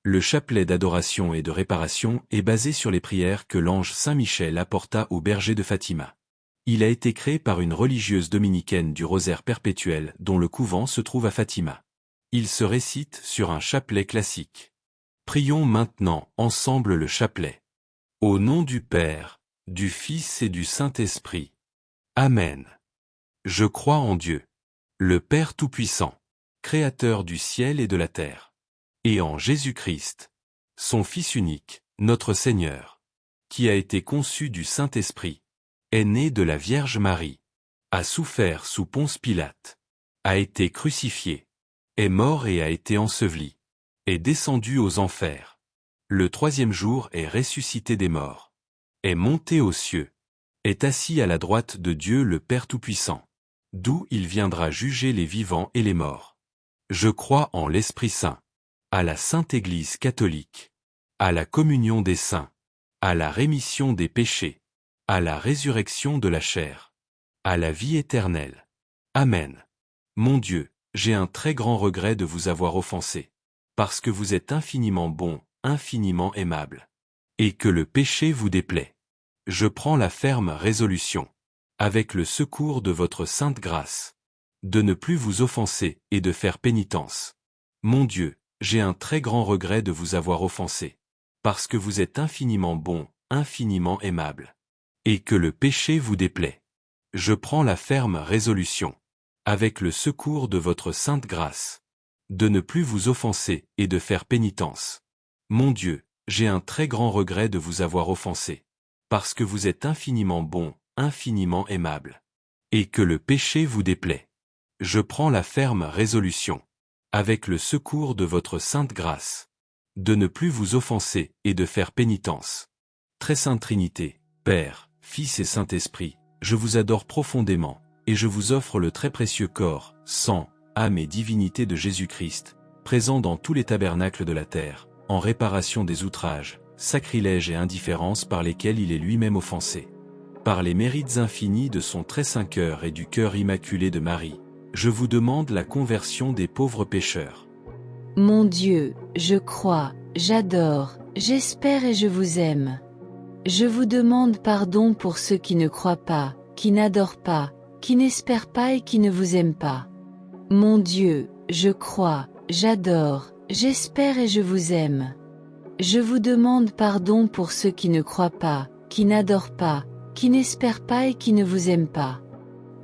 Le chapelet d'adoration et de réparation est basé sur les prières que l'ange Saint Michel apporta au berger de Fatima. Il a été créé par une religieuse dominicaine du rosaire perpétuel dont le couvent se trouve à Fatima. Il se récite sur un chapelet classique. Prions maintenant ensemble le chapelet. Au nom du Père, du Fils et du Saint-Esprit. Amen. Je crois en Dieu, le Père Tout-Puissant, Créateur du ciel et de la terre. Et en Jésus-Christ, son Fils unique, notre Seigneur, qui a été conçu du Saint-Esprit, est né de la Vierge Marie, a souffert sous Ponce Pilate, a été crucifié, est mort et a été enseveli, est descendu aux enfers. Le troisième jour est ressuscité des morts, est monté aux cieux, est assis à la droite de Dieu le Père Tout-Puissant, d'où il viendra juger les vivants et les morts. Je crois en l'Esprit Saint, à la Sainte Église catholique, à la communion des saints, à la rémission des péchés, à la résurrection de la chair, à la vie éternelle. Amen. Mon Dieu, j'ai un très grand regret de vous avoir offensé, parce que vous êtes infiniment bon, infiniment aimable, et que le péché vous déplaît. Je prends la ferme résolution, avec le secours de votre sainte grâce, de ne plus vous offenser et de faire pénitence. Mon Dieu, j'ai un très grand regret de vous avoir offensé, parce que vous êtes infiniment bon, infiniment aimable, et que le péché vous déplaît. Je prends la ferme résolution, avec le secours de votre sainte grâce, de ne plus vous offenser et de faire pénitence. Mon Dieu, j'ai un très grand regret de vous avoir offensé, parce que vous êtes infiniment bon, infiniment aimable, et que le péché vous déplaît. Je prends la ferme résolution, avec le secours de votre sainte grâce, de ne plus vous offenser et de faire pénitence. Très Sainte Trinité, Père, Fils et Saint-Esprit, je vous adore profondément, et je vous offre le très précieux corps, sang, âme et divinité de Jésus-Christ, présent dans tous les tabernacles de la terre, en réparation des outrages, sacrilèges et indifférences par lesquels il est lui-même offensé. Par les mérites infinis de son très saint cœur et du cœur immaculé de Marie, je vous demande la conversion des pauvres pécheurs. Mon Dieu, je crois, j'adore, j'espère et je vous aime. Je vous demande pardon pour ceux qui ne croient pas, qui n'adorent pas, qui n'espèrent pas et qui ne vous aiment pas. Mon Dieu, je crois, j'adore, j'espère et je vous aime. Je vous demande pardon pour ceux qui ne croient pas, qui n'adorent pas, qui n'espèrent pas et qui ne vous aiment pas.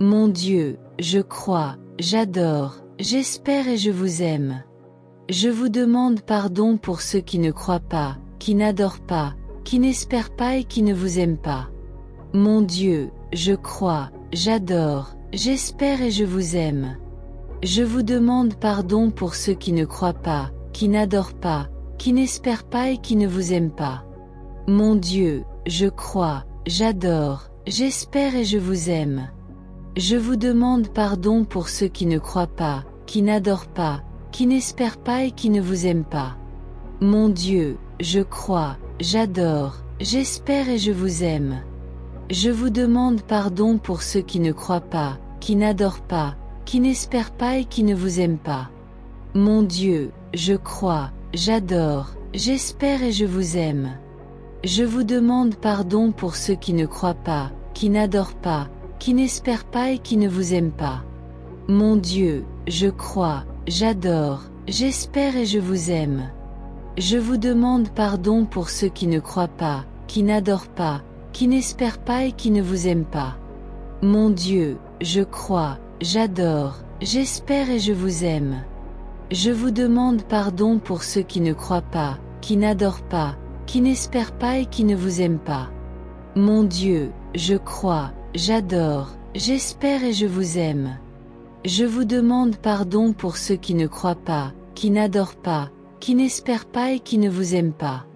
Mon Dieu, je crois, j'adore, j'espère et je vous aime. Je vous demande pardon pour ceux qui ne croient pas, qui n'adorent pas, qui n'espèrent pas et qui ne vous aiment pas. Mon Dieu, je crois, j'adore, j'espère et je vous aime. Je vous demande pardon pour ceux qui ne croient pas, qui n'adorent pas, qui n'espèrent pas et qui ne vous aiment pas. Mon Dieu, je crois, j'adore, j'espère et je vous aime. Je vous demande pardon pour ceux qui ne croient pas, qui n'adorent pas, qui n'espèrent pas et qui ne vous aiment pas. Mon Dieu, je crois, j'adore, j'espère et je vous aime. Je vous demande pardon pour ceux qui ne croient pas, qui n'adorent pas, qui n'espèrent pas et qui ne vous aiment pas. Mon Dieu, je crois, j'adore, j'espère et je vous aime. Je vous demande pardon pour ceux qui ne croient pas, qui n'adorent pas, qui n'espèrent pas et qui ne vous aiment pas. Mon Dieu, je crois, j'adore, j'espère et je vous aime. Je vous demande pardon pour ceux qui ne croient pas, qui n'adorent pas, qui n'espèrent pas et qui ne vous aiment pas. Mon Dieu, je crois, j'adore, j'espère et je vous aime. Je vous demande pardon pour ceux qui ne croient pas, qui n'adorent pas, qui n'espèrent pas et qui ne vous aiment pas. Mon Dieu, je crois, j'adore, j'espère et je vous aime. Je vous demande pardon pour ceux qui ne croient pas, qui n'adorent pas, qui n'espèrent pas et qui ne vous aiment pas.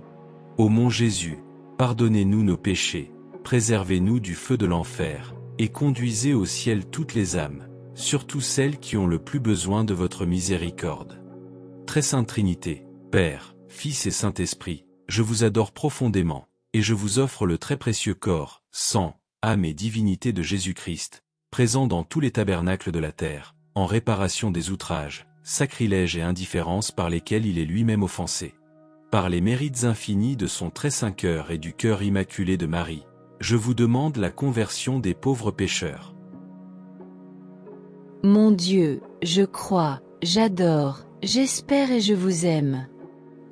Ô mon Jésus, pardonnez-nous nos péchés, préservez-nous du feu de l'enfer, et conduisez au ciel toutes les âmes, surtout celles qui ont le plus besoin de votre miséricorde. Très Sainte Trinité, Père, Fils et Saint-Esprit, je vous adore profondément, et je vous offre le très précieux corps, sang, âme et divinité de Jésus-Christ, présent dans tous les tabernacles de la terre, en réparation des outrages, sacrilèges et indifférences par lesquels il est lui-même offensé. Par les mérites infinis de son très saint cœur et du cœur immaculé de Marie, je vous demande la conversion des pauvres pécheurs. Mon Dieu, je crois, j'adore, j'espère et je vous aime.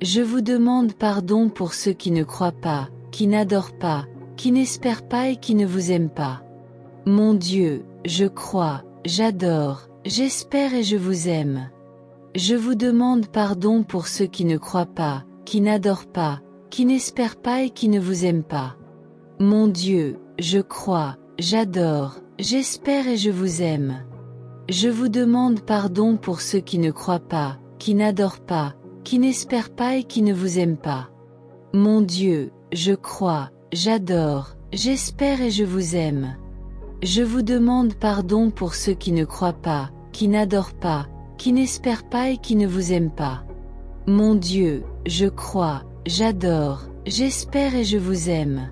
Je vous demande pardon pour ceux qui ne croient pas, qui n'adorent pas, qui n'espèrent pas et qui ne vous aiment pas. Mon Dieu, je crois, j'adore, j'espère et je vous aime. Je vous demande pardon pour ceux qui ne croient pas, qui n'adorent pas, qui n'espèrent pas et qui ne vous aiment pas. Mon Dieu, je crois, j'adore, j'espère et je vous aime. Je vous demande pardon pour ceux qui ne croient pas, qui n'adorent pas, qui n'espèrent pas et qui ne vous aiment pas. Mon Dieu, je crois, j'adore, j'espère et je vous aime. Je vous demande pardon pour ceux qui ne croient pas, qui n'adorent pas, qui n'espèrent pas et qui ne vous aiment pas. Mon Dieu, je crois, j'adore, j'espère et je vous aime.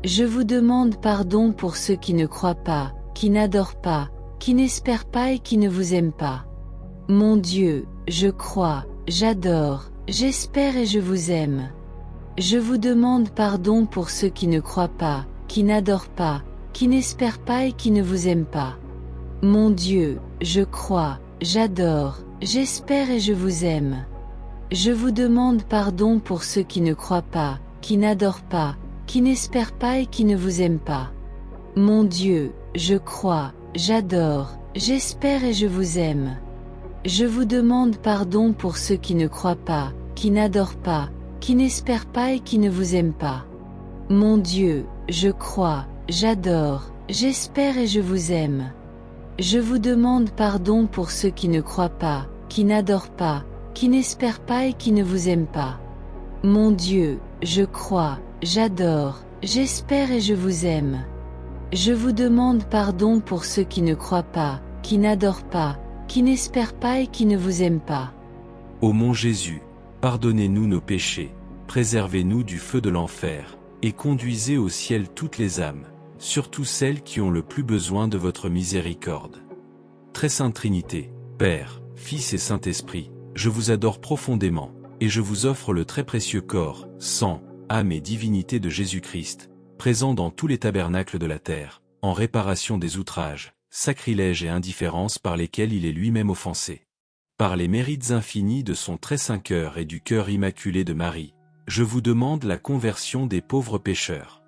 Je vous demande pardon pour ceux qui ne croient pas, qui n'adorent pas, qui n'espèrent pas et qui ne vous aiment pas. Mon Dieu, je crois, j'adore, j'espère et je vous aime. Je vous demande pardon pour ceux qui ne croient pas, qui n'adorent pas, qui n'espèrent pas et qui ne vous aiment pas. Mon Dieu, je crois, j'adore, j'espère et je vous aime. Je vous demande pardon pour ceux qui ne croient pas, qui n'adorent pas, qui n'espèrent pas et qui ne vous aiment pas. Mon Dieu, je crois, j'adore, j'espère et je vous aime. Je vous demande pardon pour ceux qui ne croient pas, qui n'adorent pas, qui n'espèrent pas et qui ne vous aiment pas. Mon Dieu, je crois, j'adore, j'espère et je vous aime. Je vous demande pardon pour ceux qui ne croient pas, qui n'adorent pas, qui n'espèrent pas et qui ne vous aiment pas. Mon Dieu, je crois, j'adore, j'espère et je vous aime. Je vous demande pardon pour ceux qui ne croient pas, qui n'adorent pas, qui n'espèrent pas et qui ne vous aiment pas. Ô mon Jésus, pardonnez-nous nos péchés, préservez-nous du feu de l'enfer, et conduisez au ciel toutes les âmes, surtout celles qui ont le plus besoin de votre miséricorde. Très Sainte Trinité, Père, Fils et Saint-Esprit, je vous adore profondément, et je vous offre le très précieux corps, sang, âme et divinité de Jésus-Christ, présent dans tous les tabernacles de la terre, en réparation des outrages, sacrilèges et indifférences par lesquels il est lui-même offensé. Par les mérites infinis de son très saint cœur et du cœur immaculé de Marie, je vous demande la conversion des pauvres pécheurs.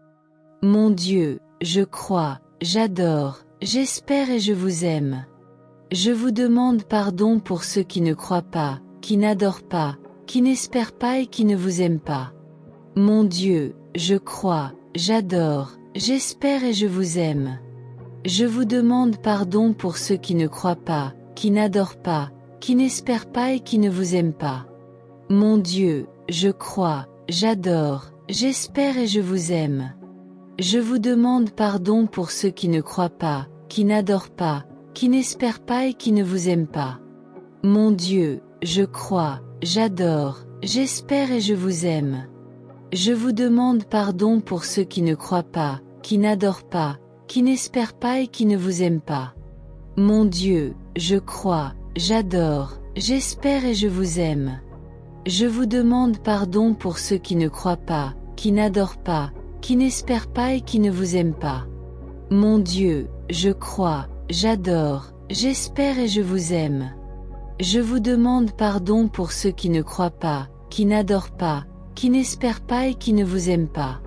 Mon Dieu, je crois, j'adore, j'espère et je vous aime. Je vous demande pardon pour ceux qui ne croient pas, qui n'adorent pas, qui n'espèrent pas et qui ne vous aiment pas. Mon Dieu, je crois, j'adore, j'espère et je vous aime. Je vous demande pardon pour ceux qui ne croient pas, qui n'adorent pas, qui n'espèrent pas et qui ne vous aiment pas. Mon Dieu, je crois, j'adore, j'espère et je vous aime. Je vous demande pardon pour ceux qui ne croient pas, qui n'adorent pas, qui n'espèrent pas et qui ne vous aiment pas. Mon Dieu, je crois, j'adore, j'espère et je vous aime. Je vous demande pardon pour ceux qui ne croient pas, qui n'adorent pas, qui n'espèrent pas et qui ne vous aiment pas. Mon Dieu, je crois, j'adore, j'espère et je vous aime. Je vous demande pardon pour ceux qui ne croient pas, qui n'adorent pas, qui n'espèrent pas et qui ne vous aiment pas. Mon Dieu, je crois, j'adore, j'espère et je vous aime. Je vous demande pardon pour ceux qui ne croient pas, qui n'adorent pas, qui n'espèrent pas et qui ne vous aiment pas.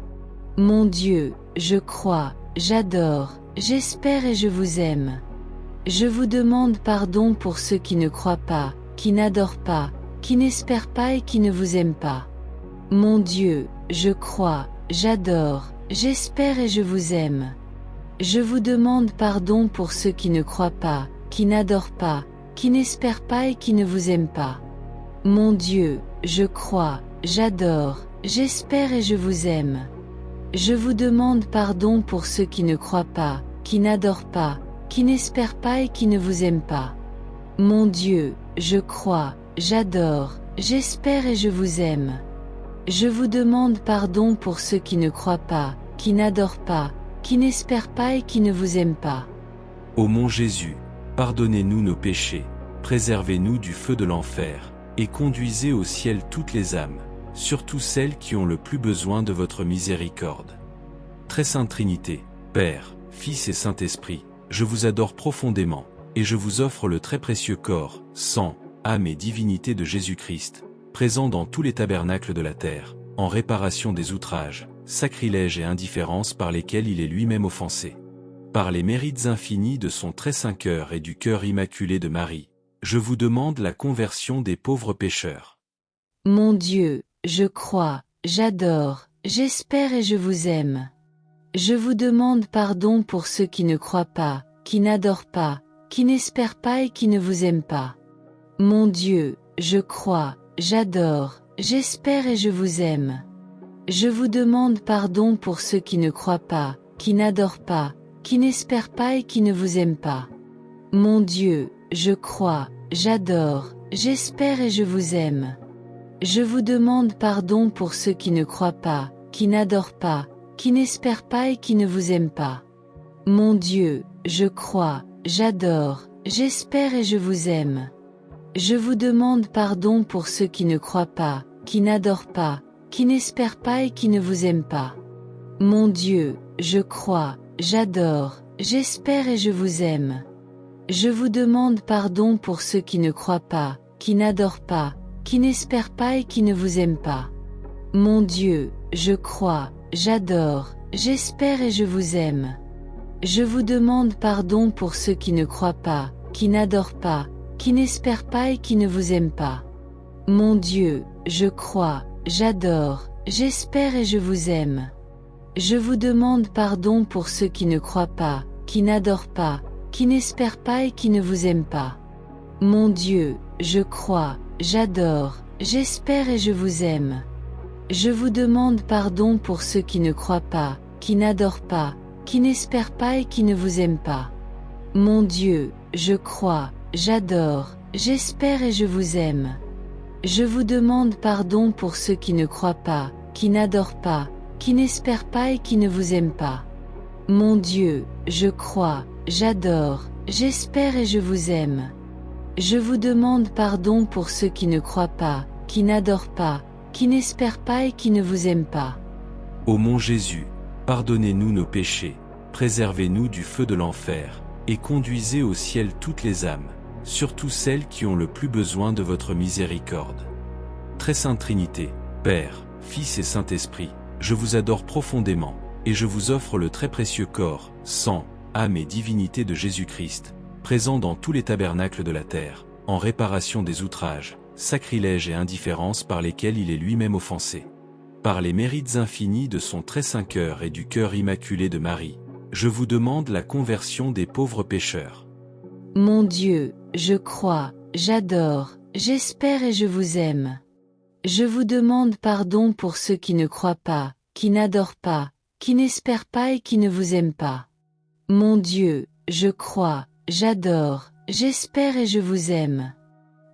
Mon Dieu, je crois, j'adore, j'espère et je vous aime. Je vous demande pardon pour ceux qui ne croient pas, qui n'adorent pas, qui n'espèrent pas et qui ne vous aiment pas. Mon Dieu, je crois, j'adore, j'espère et je vous aime. Je vous demande pardon pour ceux qui ne croient pas, qui n'adorent pas, qui n'espèrent pas et qui ne vous aiment pas. Mon Dieu, je crois, j'adore, j'espère et je vous aime. Je vous demande pardon pour ceux qui ne croient pas, qui n'adorent pas, qui n'espèrent pas et qui ne vous aiment pas. Mon Dieu, je crois, j'adore, j'espère et je vous aime. Je vous demande pardon pour ceux qui ne croient pas, qui n'adorent pas, qui n'espèrent pas et qui ne vous aiment pas. Ô mon Jésus, pardonnez-nous nos péchés, préservez-nous du feu de l'enfer, et conduisez au ciel toutes les âmes, surtout celles qui ont le plus besoin de votre miséricorde. Très Sainte Trinité, Père, Fils et Saint-Esprit, je vous adore profondément, et je vous offre le très précieux corps, sang, âme et divinité de Jésus-Christ, présent dans tous les tabernacles de la terre, en réparation des outrages, sacrilèges et indifférences par lesquels il est lui-même offensé. Par les mérites infinis de son très saint cœur et du cœur immaculé de Marie, je vous demande la conversion des pauvres pécheurs. Mon Dieu, je crois, j'adore, j'espère et je vous aime. Je vous demande pardon pour ceux qui ne croient pas, qui n'adorent pas, qui n'espèrent pas et qui ne vous aiment pas. Mon Dieu, je crois, j'adore, j'espère et je vous aime. Je vous demande pardon pour ceux qui ne croient pas, qui n'adorent pas, qui n'espèrent pas et qui ne vous aiment pas. Mon Dieu, je crois, j'adore, j'espère et je vous aime. Je vous demande pardon pour ceux qui ne croient pas, qui n'adorent pas, qui n'espèrent pas et qui ne vous aiment pas. Mon Dieu, je crois, j'adore, j'espère et je vous aime. Je vous demande pardon pour ceux qui ne croient pas, qui n'adorent pas, qui n'espèrent pas et qui ne vous aiment pas. Mon Dieu, je crois, j'adore, j'espère et je vous aime. Je vous demande pardon pour ceux qui ne croient pas, qui n'adorent pas, qui n'espèrent pas et qui ne vous aiment pas. Mon Dieu, je crois, j'adore, j'espère et je vous aime. Je vous demande pardon pour ceux qui ne croient pas, qui n'adorent pas, qui n'espèrent pas et qui ne vous aiment pas. Mon Dieu, je crois, j'adore, j'espère et je vous aime. Je vous demande pardon pour ceux qui ne croient pas, qui n'adorent pas, qui n'espèrent pas et qui ne vous aiment pas. Mon Dieu, je crois, j'adore, j'espère et je vous aime. Je vous demande pardon pour ceux qui ne croient pas, qui n'adorent pas, qui n'espèrent pas et qui ne vous aiment pas. Mon Dieu, je crois, j'adore, j'espère et je vous aime. Je vous demande pardon pour ceux qui ne croient pas, qui n'adorent pas, qui n'espèrent pas et qui ne vous aiment pas. Mon Dieu, je crois, j'adore, j'espère et je vous aime. Je vous demande pardon pour ceux qui ne croient pas, qui n'adorent pas, qui n'espèrent pas et qui ne vous aiment pas. Ô mon Jésus, pardonnez-nous nos péchés, préservez-nous du feu de l'enfer, et conduisez au ciel toutes les âmes, surtout celles qui ont le plus besoin de votre miséricorde. Très Sainte Trinité, Père, Fils et Saint-Esprit, je vous adore profondément, et je vous offre le très précieux corps, sang, âme et divinité de Jésus-Christ, présent dans tous les tabernacles de la terre, en réparation des outrages, sacrilèges et indifférences par lesquels il est lui-même offensé. Par les mérites infinis de son très saint cœur et du cœur immaculé de Marie, je vous demande la conversion des pauvres pécheurs. Mon Dieu, je crois, j'adore, j'espère et je vous aime. Je vous demande pardon pour ceux qui ne croient pas, qui n'adorent pas, qui n'espèrent pas et qui ne vous aiment pas. Mon Dieu, je crois, j'adore, j'espère et je vous aime.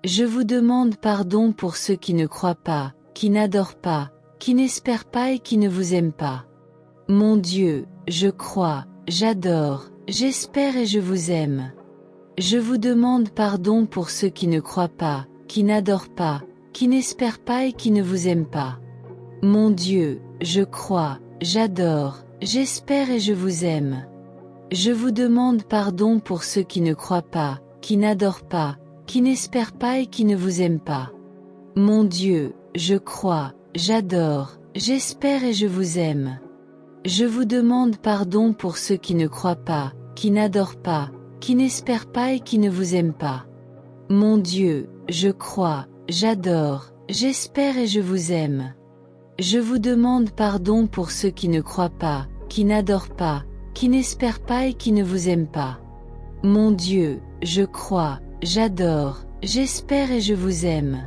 Je vous demande pardon pour ceux qui ne croient pas, qui n'adorent pas, qui n'espèrent pas et qui ne vous aiment pas. Mon Dieu, je crois, j'adore, j'espère et je vous aime. Je vous demande pardon pour ceux qui ne croient pas, qui n'adorent pas, qui n'espèrent pas et qui ne vous aiment pas. Mon Dieu, je crois, j'adore, j'espère et je vous aime. Je vous demande pardon pour ceux qui ne croient pas, qui n'adorent pas, qui n'espèrent pas et qui ne vous aiment pas. Mon Dieu, je crois, j'adore, j'espère et je vous aime. Je vous demande pardon pour ceux qui ne croient pas, qui n'adorent pas, qui n'espèrent pas et qui ne vous aiment pas. Mon Dieu, je crois, j'adore, j'espère et je vous aime. Je vous demande pardon pour ceux qui ne croient pas, qui n'adorent pas, qui n'espèrent pas et qui ne vous aiment pas. Mon Dieu, je crois, j'adore, j'espère et je vous aime.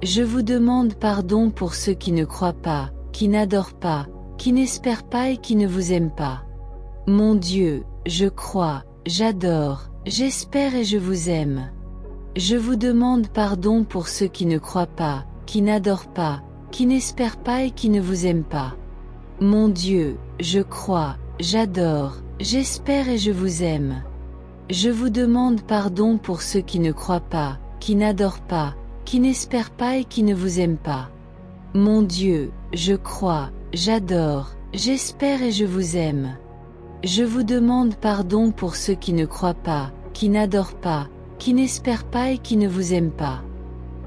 Je vous demande pardon pour ceux qui ne croient pas, qui n'adorent pas, qui n'espèrent pas et qui ne vous aiment pas. Mon Dieu, je crois, j'adore, j'espère et je vous aime. Je vous demande pardon pour ceux qui ne croient pas, qui n'adorent pas, qui n'espère pas et qui ne vous aime pas. Mon Dieu, je crois, j'adore, j'espère et je vous aime. Je vous demande pardon pour ceux qui ne croient pas, qui n'adorent pas, qui n'espèrent pas et qui ne vous aiment pas. Mon Dieu, je crois, j'adore, j'espère et je vous aime. Je vous demande pardon pour ceux qui ne croient pas, qui n'adorent pas, qui n'espèrent pas et qui ne vous aiment pas.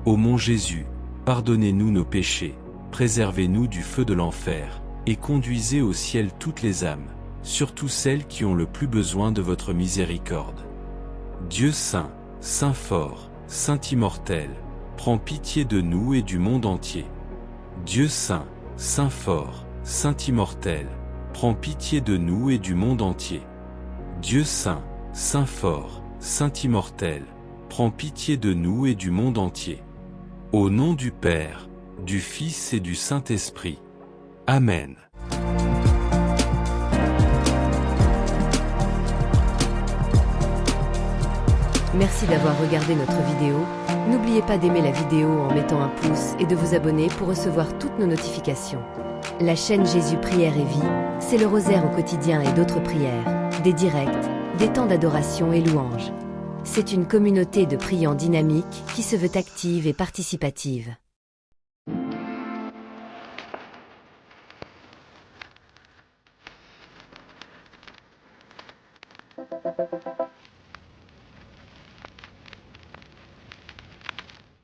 Ô mon Jésus, pardonnez-nous nos péchés, préservez-nous du feu de l'enfer, et conduisez au ciel toutes les âmes, surtout celles qui ont le plus besoin de votre miséricorde. Dieu saint, saint fort, saint immortel, prends pitié de nous et du monde entier. Dieu saint, saint fort, saint immortel, prends pitié de nous et du monde entier. Dieu saint, saint fort, saint immortel, prends pitié de nous et du monde entier. Au nom du Père, du Fils et du Saint-Esprit. Amen. Merci d'avoir regardé notre vidéo. N'oubliez pas d'aimer la vidéo en mettant un pouce et de vous abonner pour recevoir toutes nos notifications. La chaîne Jésus Prière et Vie, c'est le rosaire au quotidien et d'autres prières, des directs, des temps d'adoration et louanges. C'est une communauté de priants dynamique qui se veut active et participative.